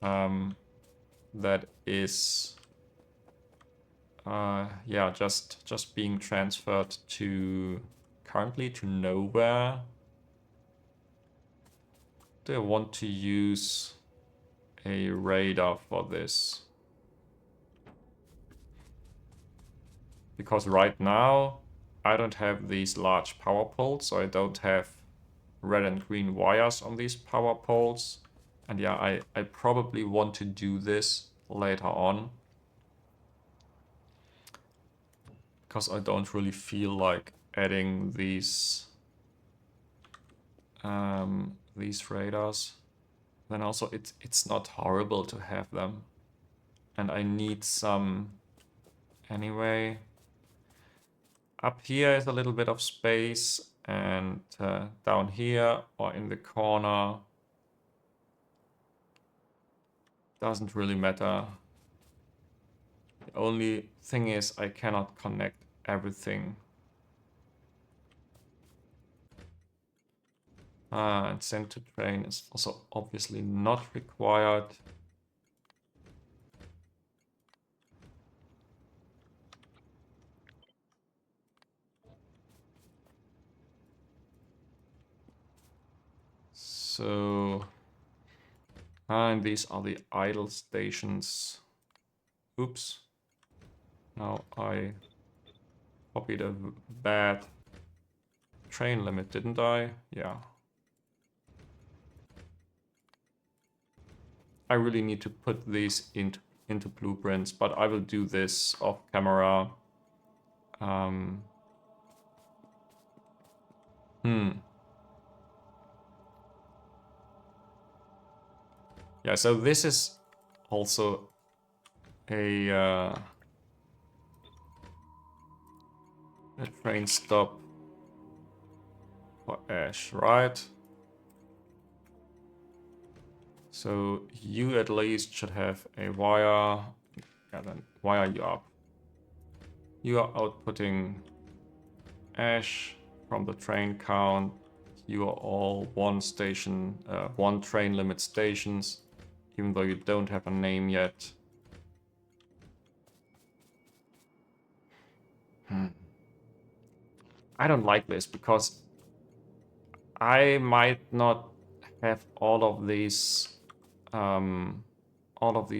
that is yeah, just being transferred to currently to nowhere. Do I want to use a radar for this? Because right now I don't have these large power poles, so I don't have red and green wires on these power poles. And yeah, I probably want to do this later on, because I don't really feel like adding these radars. Then also it's not horrible to have them. And I need some anyway. Up here is a little bit of space, and down here or in the corner doesn't really matter. The only thing is I cannot connect everything. And send to train is also obviously not required. So, and these are the idle stations. Oops. Now I copied a bad train limit, didn't I? Yeah. I really need to put these into blueprints, but I will do this off camera. Yeah, so this is also a train stop for Ash, right? So you at least should have a wire. Yeah, then wire you up. You are outputting Ash from the train count. You are all one station, one train limit stations, even though you don't have a name yet. I don't like this because I might not have all of these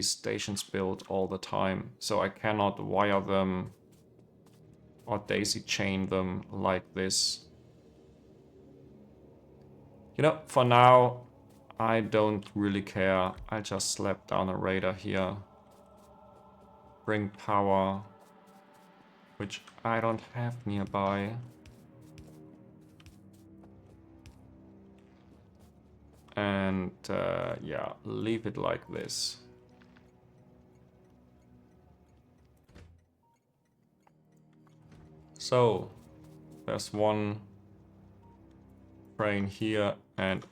stations built all the time, so I cannot wire them or daisy chain them like this. You know, for now, I don't really care. I just slap down a radar here. Bring power, which I don't have nearby. And yeah, leave it like this. So, there's one train here, and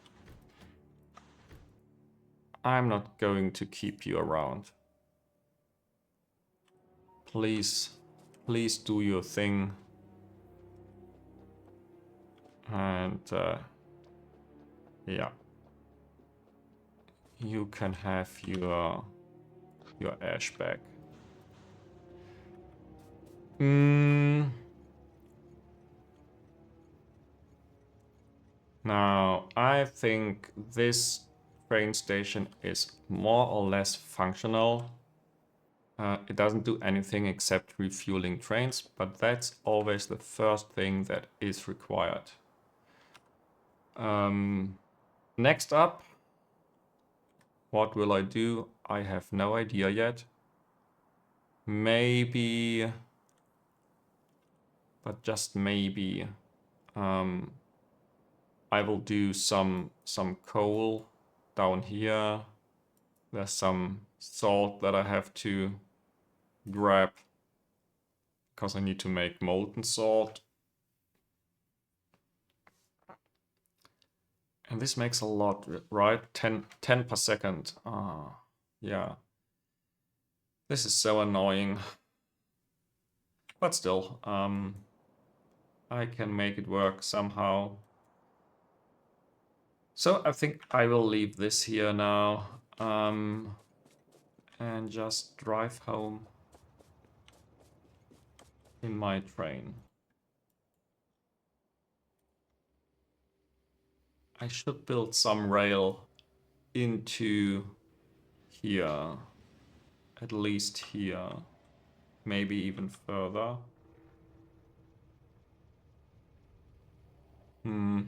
I'm not going to keep you around. Please, please do your thing. And yeah, you can have your Ash back. Now, I think this train station is more or less functional. It doesn't do anything except refueling trains, but that's always the first thing that is required. Next up, what will I do? I have no idea yet. Maybe, but just maybe, I will do some coal down here. There's some salt that I have to grab because I need to make molten salt. And this makes a lot, right? 10 per second. Yeah. This is so annoying. But still, I can make it work somehow. So I think I will leave this here now. And just drive home in my train. I should build some rail into here, at least here, maybe even further. Do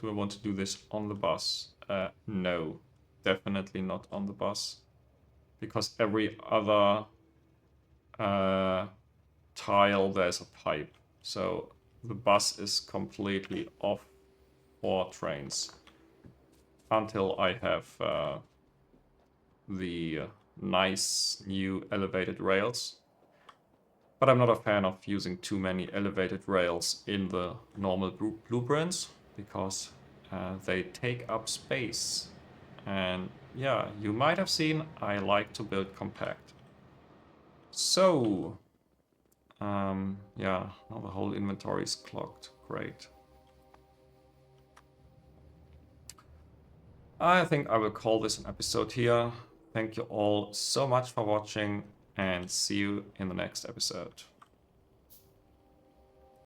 I want to do this on the bus No, definitely not on the bus. Because every other tile there's a pipe. So the bus is completely off for trains. Until I have the nice new elevated rails. But I'm not a fan of using too many elevated rails in the normal blueprints because they take up space. And yeah, you might have seen I like to build compact. So, yeah, now the whole inventory is clogged. Great. I think I will call this an episode here. Thank you all so much for watching and see you in the next episode.